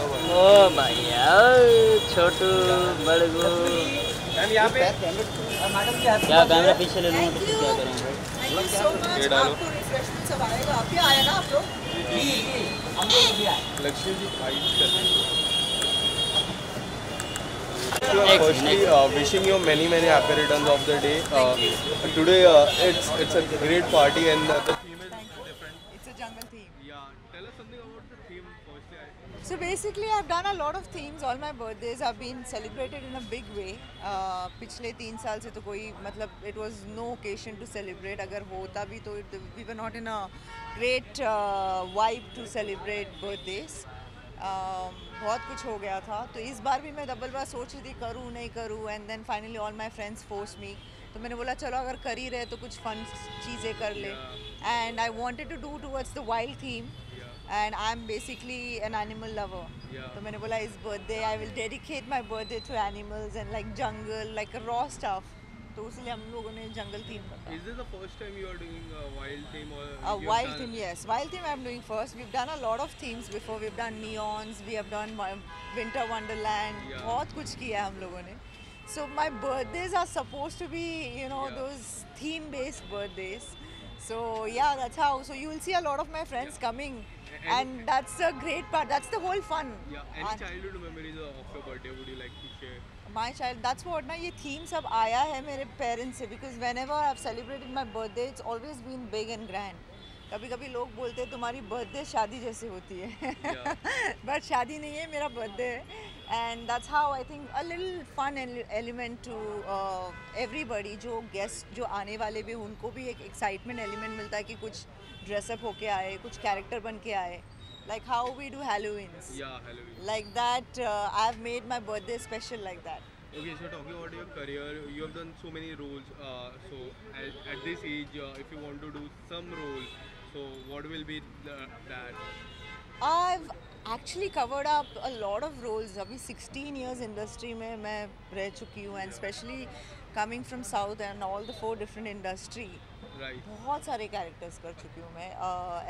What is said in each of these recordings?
ओ भैया छोटू बड़गू यहाँ पे क्या कैमरा पीछे ले लूँगा तो क्या करेंगे? ये डालो। Lakshmi ji Firstly, wishing you many happy returns of the day. Today it's a great party and the theme is different. It's a jungle theme. Yeah, tell us something about the theme. Firstly, So basically, I've done a lot of themes. All my birthdays have been celebrated in a big way. पिछले 3 साल से तो कोई मतलब it was no occasion to celebrate. अगर होता भी तो we were not in a great vibe to celebrate birthdays. बहुत कुछ हो गया था तो इस बार भी मैं डबल बार सोच रही थी करूँ नहीं करूँ and then finally all my friends force me तो मैंने बोला चलो अगर कर ही रहे तो कुछ फन चीज़ें कर ले and I wanted to do towards the wild theme and I am basically an animal lover तो मैंने बोला इस birthday I will dedicate my birthday to animals and like jungle like raw stuff तो इसलिए हम लोगों ने जंगल थीम रखा. Is this the first time you are doing a wild theme or? Wild theme, yes. Wild theme I'm doing first. We've done a lot of themes before. We've done neons. We have done winter wonderland. बहुत कुछ किया है हम लोगों ने. So my birthdays are supposed to be, you know, those theme-based birthdays. So yeah, that's how. So you will see a lot of my friends coming, and that's a great part. That's the whole fun. Yeah. Any childhood memories of your birthday would you like to share? My child, that's what ना ये theme सब आया है मेरे parents से because whenever I've celebrated my birthday, it's always been big and grand. कभी-कभी लोग बोलते हैं तुम्हारी birthday शादी जैसे होती है, but शादी नहीं है मेरा birthday है, and that's how I think a little fun element to everybody जो guest जो आने वाले भी उनको भी एक excitement element मिलता है कि कुछ dress up होके आए, कुछ character बन के आए. Like how we do Halloweens. Yeah, Halloween. Like that, I've made my birthday special like that. Okay, so talking about your career, you have done so many roles. So at this age, if you want to do some role, so what will be that? I've actually covered up a lot of roles. अभी 16 years industry में मैं रह चुकी हूँ and especially coming from South and all the 4 different industry. Right. बहुत सारे characters कर चुकी हूँ मैं.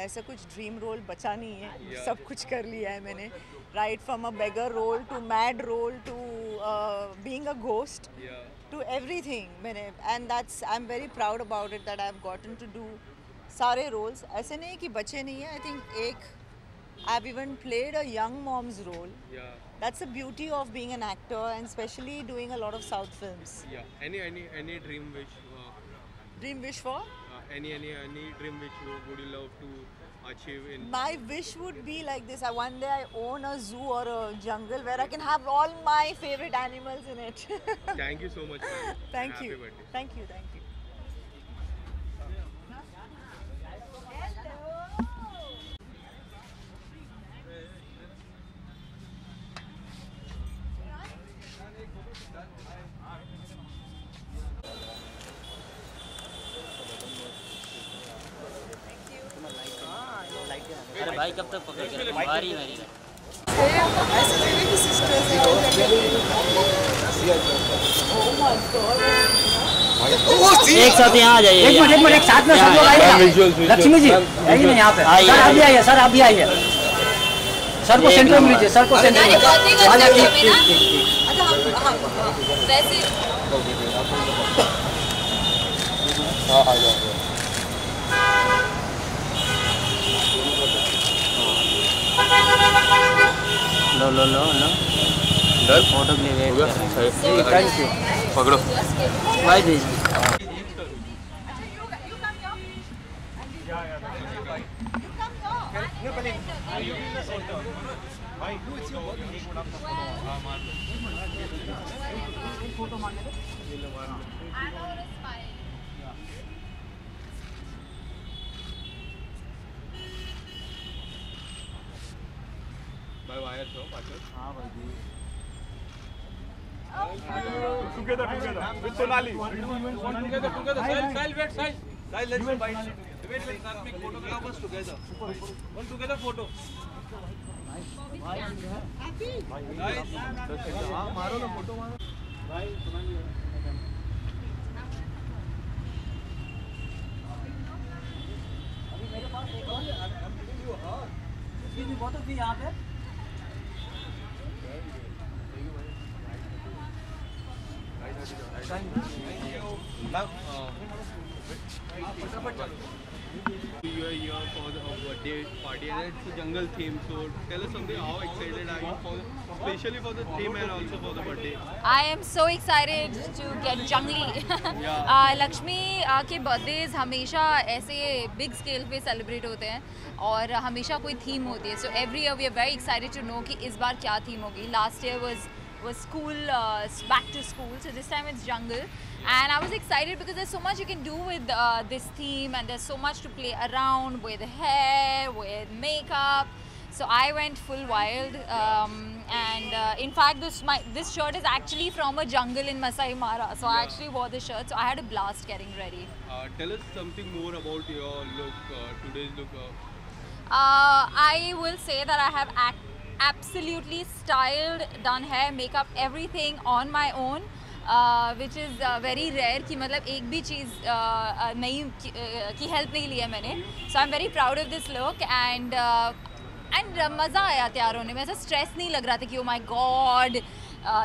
ऐसा कुछ ड्रीम रोल बचा नहीं है. सब कुछ कर लिया है मैंने. Right from a beggar role to mad role to being a ghost to everything मैंने. And that's I'm very proud about it that I've gotten to do सारे roles. ऐसे नहीं कि बचे नहीं हैं. I think एक I've even played a young mom's role. Yeah. That's the beauty of being an actor and especially doing a lot of South films. Yeah. Any dream wish? Dream wish for? Any dream which would you love to achieve in? My wish would be like this. One day I own a zoo or a jungle where I can have all my favorite animals in it. Thank you so much. Thank Happy you. birthday. Thank you. Thank you. अरे भाई कब तक पकड़ के रखें? बारी मेरी है. ऐसे मेरे की sisters हैं. Oh my God. एक साथ यहाँ आ जाइए. एक मिनट एक साथ में सब लोग आइए. लक्ष्मी जी आइए ना यहाँ पे. सर आप भी आइए. सर आप भी आइए. सर को सेंटर में लीजिए. सर को सेंटर में. अच्छा हम वैसे हाँ आ जाओ. लो डर फोटो के लिए वेट कर रहे हैं. Thank you. पकड़ो. भाई दीजिए. भाई वायर छो पाछळ. हाँ भाई. Together with Sonali. Together. Sile, wait, Sile. Sile, let's wait. Wait, साथ में एक फोटो करा बस together. One together photo. Guys, हाँ मारो ना फोटो मारो. भाई Sonali. अभी मेरे पास एक और है. बहुत थी यहाँ पे. You are here for the birthday party and it's a jungle theme. So tell us something. How excited are you for, especially for the theme and also for the birthday? I am so excited to get jungly. Lakshmi के birthdays हमेशा ऐसे big scale पे celebrate होते हैं और हमेशा कोई theme होती है. So every year we are very excited to know कि इस बार क्या theme होगी. Last year was school, back to school, so this time it's jungle, and I was excited because there's so much you can do with this theme, and there's so much to play around with hair, with makeup. So I went full wild, and in fact this shirt is actually from a jungle in Masai Mara, so I actually wore this shirt, so I had a blast getting ready. Tell us something more about your look, today's look. I will say that I have absolutely styled, done hair, makeup, everything on my own, which is very rare कि मतलब एक भी चीज़ नहीं की help नहीं ली है मैंने. So I'm very proud of this look, and मज़ा आया तैयार होने में. ऐसा stress नहीं लग रहा था कि oh my god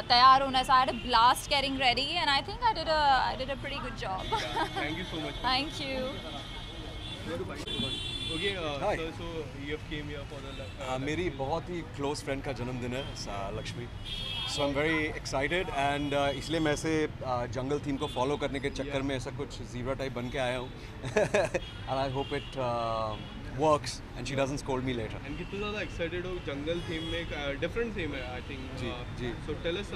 तैयार होना. So I had a blast getting ready, and I think I did a pretty good job. Yeah, thank you so much. Thank you. Okay, so you have came here for the मेरी बहुत ही close friend का जन्मदिन है Lakshmi. So I'm very excited, and इसलिए मैं ऐसे jungle theme को follow करने के चक्कर में ऐसा कुछ zebra type बन के आया हूँ. And I hope it works and she doesn't scold me later. And कितना ज़्यादा excited हो jungle theme में different theme है I think. Ji. So tell us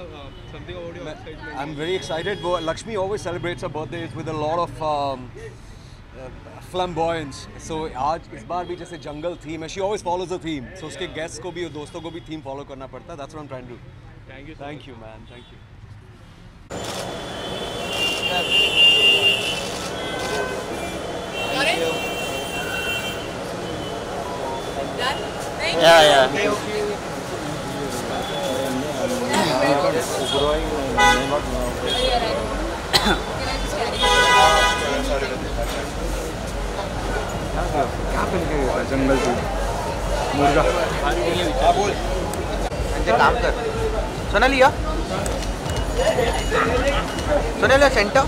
something about your excitement. I'm very excited. Lakshmi always celebrates her birthdays with a lot of flamboyance. So आज इस बार भी जैसे jungle theme है. She always follows the theme. So उसके guests को भी और दोस्तों को भी theme follow करना पड़ता है. That's what I'm trying to do. Thank you. Thank you, man. Thank you. Got it? Done? Thank you. Yeah. क्या पहन के गया जंगल से मुर्गा बोल काम कर सुना लिया सेंटर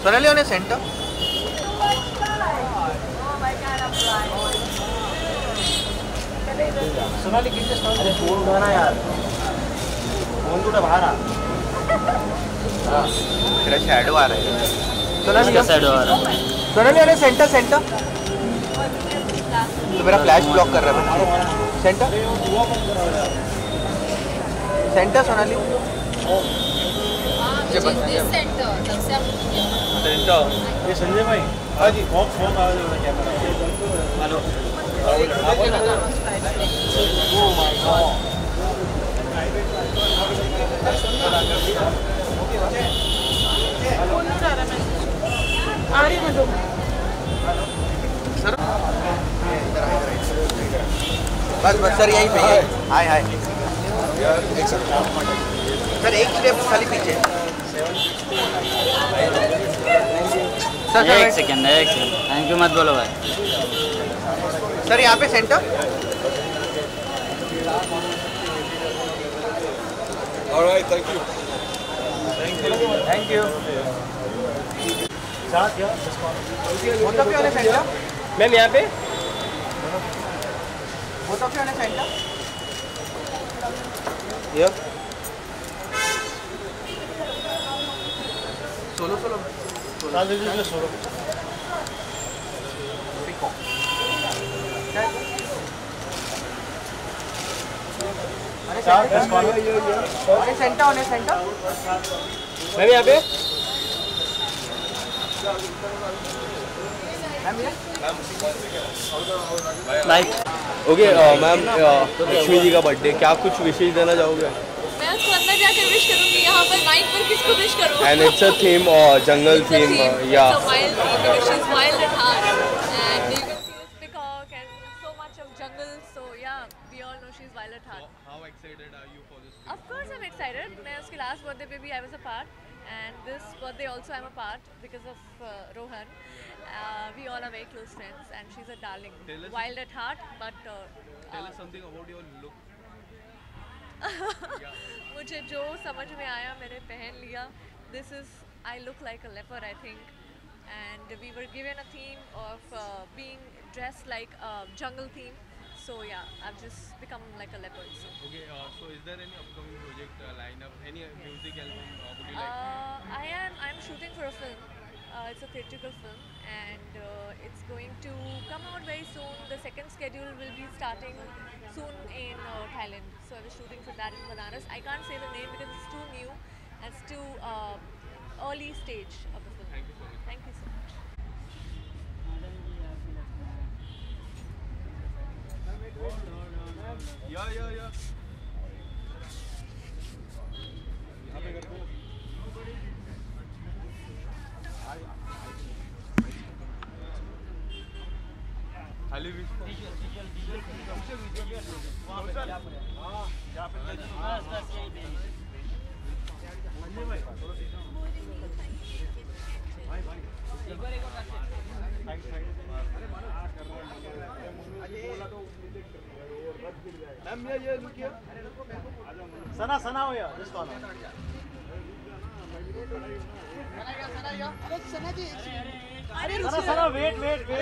सुना लिया सेंटर सोनाली कितने अरे फोन उठाना यार फोन तो बाहर आ तेरा शैडो आ रहा है इसका shadow आ रहा है. सोनाली अरे सेंटर तो मेरा फ्लैश ब्लॉक कर रहा है सेंटर सोनाली ये संजय भाई हाँ जी फोन आ रहा है हेलो बस सर यहीं पे हाय सर एक स्टेप खाली पीछे एक सेकंड. थैंक यू मत बोलो भाई. सर यहाँ पे centre Alright, thank you. Centre ma'am यहाँ पे सेंटर सोलो सेंटर मैम यहाँ पे ओके मैम लक्ष्मी जी का बर्थडे क्या कुछ विशेष देना चाहोगे? मैं उसको अंदर जाकर विश करूंगी. यहाँ पर माइक पर किसको विश करूँ? And it's a theme, jungle theme, yeah. It's a wild theme because she's wild at heart, and you can see this peacock and so much of jungle. So yeah, we all know she's wild at heart. How excited are you for this? Of course I'm excited. मैं उसके last birthday पे भी I was a part, and this birthday also I'm a part because of Rohan. We all are very close friends, and she's a darling. Wild at heart, but Tell us something about your look. मुझे जो समझ में आया मैंने पहन लिया. This is, I look like a leopard, I think, and we were given a theme of being dressed like a jungle theme. So yeah, I've just become like a leopard. So. Okay, so is there any upcoming project lineup? Any music album would you like? I'm shooting for a film. It's a theatrical film, and it's going to come out very soon. The second schedule will be starting soon in Thailand. So I was shooting for that in Banaras. I can't say the name because it's too new and it's too early stage of the film. Thank you so much. Thank you so much. Yeah. खाली ma'am ये लुकिए सना हो यार this वाला सना wait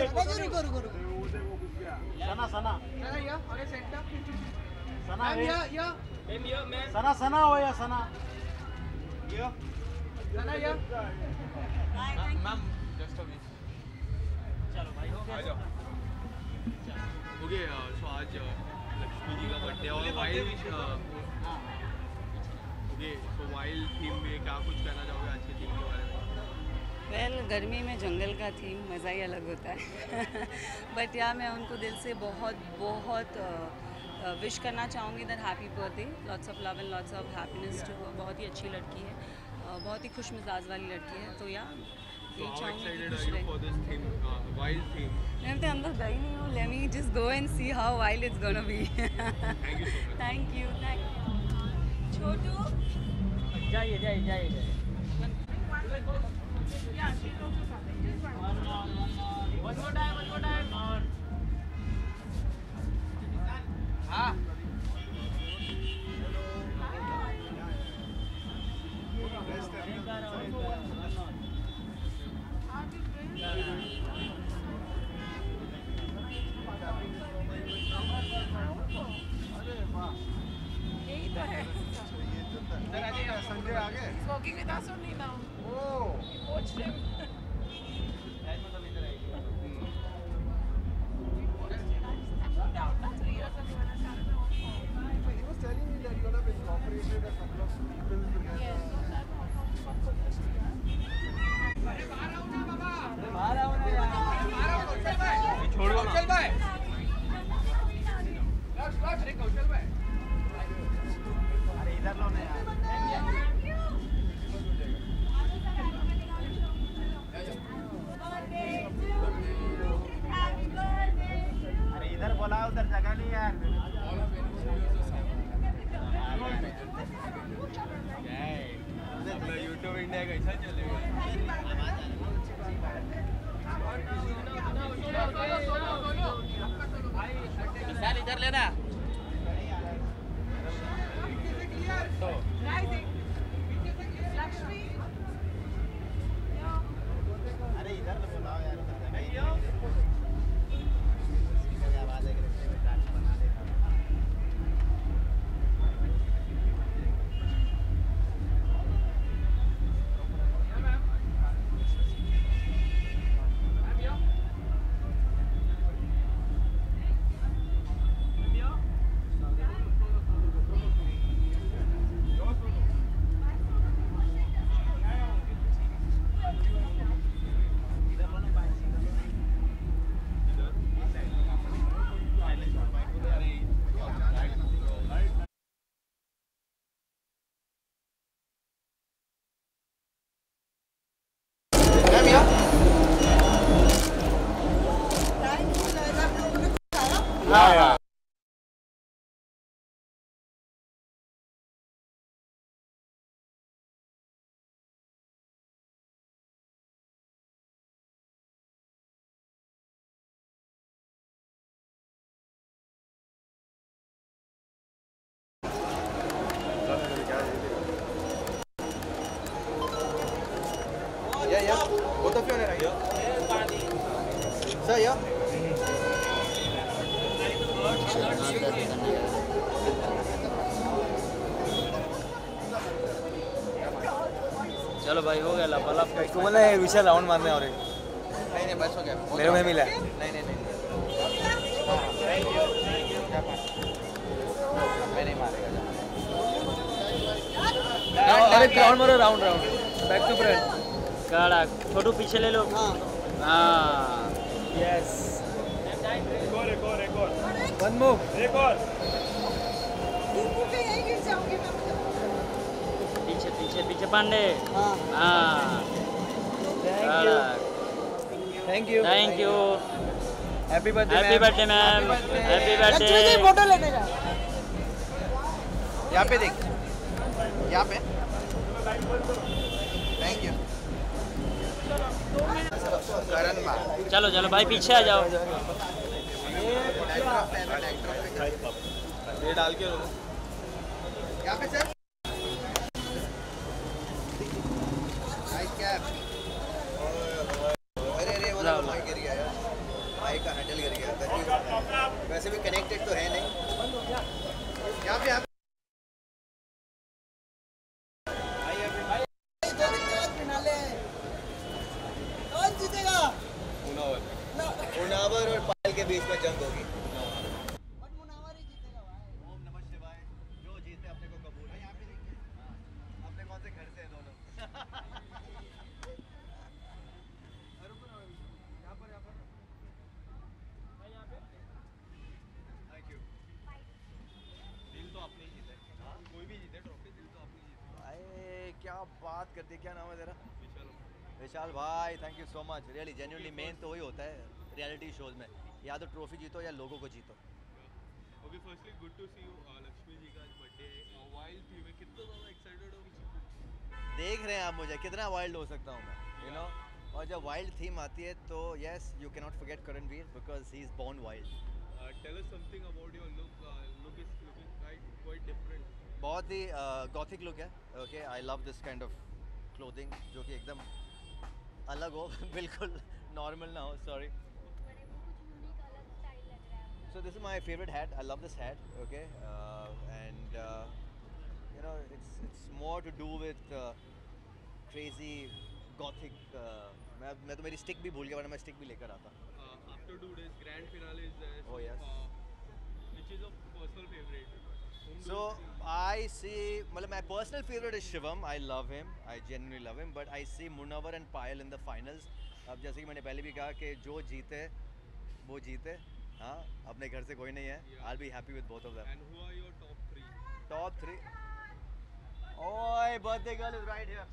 रुको सना हो या सना ma'am just a minute चलो भाई आ जाओ ओके सो आज लक्ष्मी जी का बर्थडे और wild okay so wild theme में क्या कुछ कहना चाहोगे आज के थीम के बारे में? वेल गर्मी में जंगल का थीम मज़ा ही अलग होता है बट या मैं उनको दिल से बहुत विश करना चाहूँगी that happy birthday, lots of love and lots of happiness to her. बहुत ही अच्छी लड़की है, बहुत ही खुश मिजाज वाली लड़की है. तो या यही चाहूँगी कि खुश रहे. मैं तो अंदर गई नहीं हूँ. Let me just go and see how wild it's gonna be. Thank you. Chhotu जाइए. One more time. हाँ. यही तो है. संजय आगे. Smoking with us only now. Watch him. उधर जगह नहीं यार. यूट्यूब इंडिया कैसा चलेगा? इधर लेना. अरे इधर बुलाओ यार. हाँ. yeah. Both of you on the right. Sir, yeah. चलो भाई हो गया लपालप का इसको बोला है विशाल राउंड मारने और नहीं बस हो गया मेरे में मिला नहीं मैं नहीं मारेगा अरे राउंड मारो राउंड बैक टू फ्रंट काड़ा छोटू पीछे ले लो हाँ यस वन मूव पीछे पीछे पीछे पांडे हाँ thank you happy birthday ma'am happy birthday photo लेने का यहाँ पे देख यहाँ पे थैंक यू करण मा चलो चलो भाई पीछे आ जाओ ये डाल के यहाँ पे सर अरे वो माइक गिर गया यार माइक का हैंडल गिर गया वैसे भी कनेक्टेड तो है नहीं यहाँ पे मुनावर और पायल के बीच में जंग होगी ओम नमः शिवाय जो जीते अपने को कबूल है यहाँ पे देखिए अपने कौन से घर से हैं दोनों थैंक यू दिल तो अपने ही जीते कोई भी जीते ट्रॉफी दिल तो अपने जीते भाई क्या बात करते क्या नाम है तेरा विशाल भाई thank you so much really genuinely main तो वही होता है रियलिटी शोज में या तो ट्रॉफी जीतो या लोगों को जीतो okay firstly good to see you Lakshmi ji का आज बर्थडे है वाइल्ड थी मैं कितना ज़्यादा एक्साइटेड हूँ देख रहे हैं आप मुझे कितना वाइल्ड हो सकता हूँ मैं यू नो और जब वाइल्ड थीम आती है तो yes you can not forget Karanvir because he is born wild tell us something about your look look is looking quite different बहुत ही गॉथिक लुक है okay I love this kind of clothing जो कि एकदम अलग हो बिल्कुल नॉर्मल ना हो sorry So this is my favorite hat. I love this hat. Okay, and you know it's more to do with crazy gothic. मैं तो मेरी stick भी भूल गया वरना मैं stick भी लेकर आता. After 2 days, grand finale is there. Oh yes. Which is your personal favorite? So I see. मतलब my personal favorite is Shivam. I love him. I genuinely love him. But I see Munawar and Payal in the finals. अब जैसे कि मैंने पहले भी कहा कि जो जीते वो जीते. हाँ अपने घर से कोई नहीं है I'll be happy with both of them. And who are your top 3? Top 3. Oh, birthday girl is right here.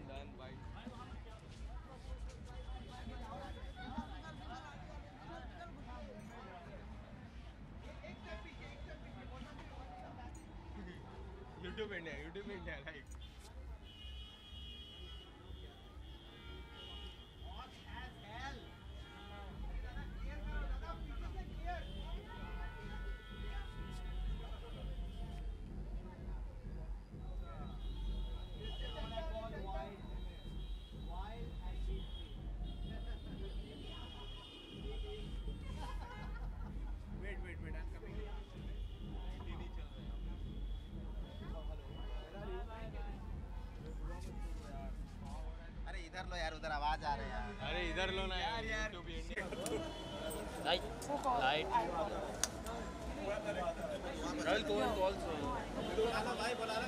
Done. Bye. YouTube India, right? इधर लो यार उधर आवाज आ रही है यार अरे इधर लो ना यार YouTube India light Rahul Cohen also भाई बोला ना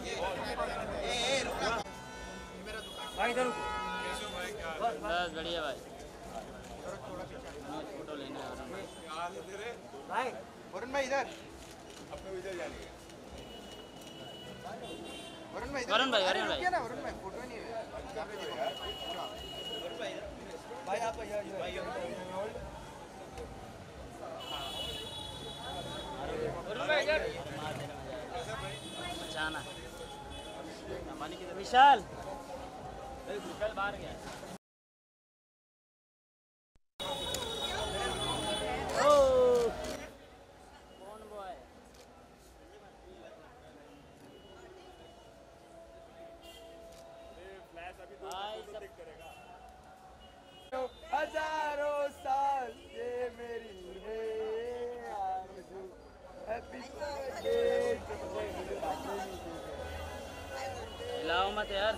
ए रुका मेरा दुकान भाई इधर कैसे भाई क्या बस बढ़िया भाई फोटो लेना है भाई वरुण भाई इधर अपने इधर जाने वरुण भाई वरुण भाई ना वरुण भाई फोटो नहीं है यहाँ पे देखो भाई आप बचाना विशाल बाहर गया आते यार।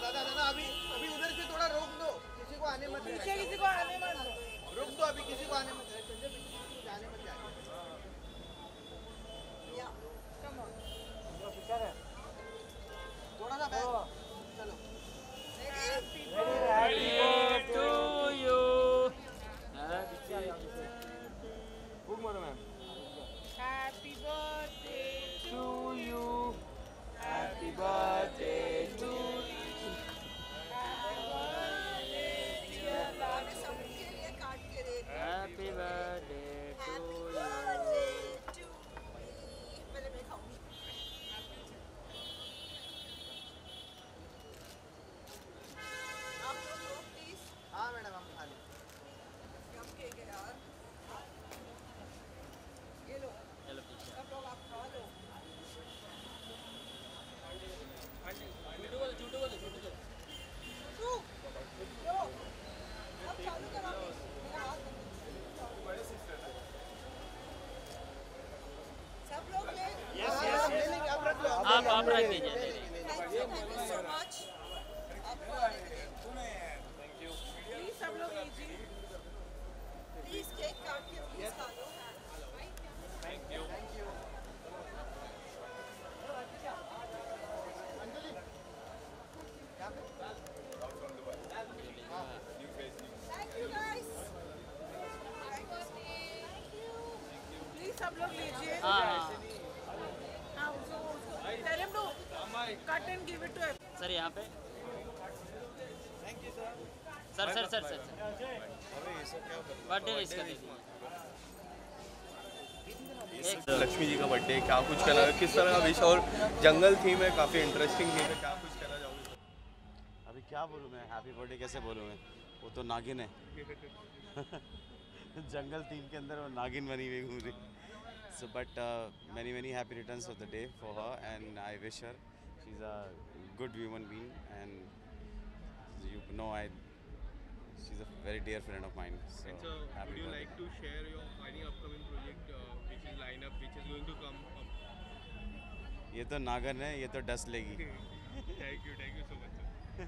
दादा अभी उधर से थोड़ा रोक दो, किसी को आने मत दो, किसी को आने मत दो, रोक दो अभी, किसी को आने मत दो, जाने मत जाने। थोड़ा सा बैक, चलो। Happy birthday to you. Good morning, ma'am. Happy birthday to you. Happy birthday to you. Happy birthday to you. पहले मैं खाऊंगी। आप लोग लो प्लीज। हाँ मैडम हम खा लें। कम केक है यार। ये लो। चलो पीछे। सब लोग आप खा लो। अब चालू करो मेरा हाथ सब लोग ले ले लेंगे, आप रख लो। आप रख दीजिए। Thank you so much. Please सब लोग लीजिए। प्लीज केक काट के प्लीज खा लो। Thank you. Thank you guys. Please सब लोग लीजिए। हाँ। Tell him to cut and give it to him. Sir यहाँ पे। सर बर्थडे विश कर दीजिए। लक्ष्मी जी का बर्थडे, क्या कुछ कहना, किस तरह का विश, और जंगल थीम है, काफ़ी इंटरेस्टिंग थीम है, क्या कुछ कहना चाहोगे? अभी क्या बोलूँ मैं, हैप्पी बर्थडे कैसे बोलूँ मैं, वो तो नागिन है। जंगल थीम के अंदर वो नागिन बनी हुई घूम रही। So but many happy returns of the day for her, and I wish her, she's a good human being, and you know she's a very dear friend of mine. So And so, would you like to share your any upcoming project which is line up, which is going to come up? ये तो नागिन है, ये तो डस लेगी। Thank you so much, sir.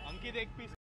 अंकित एक piece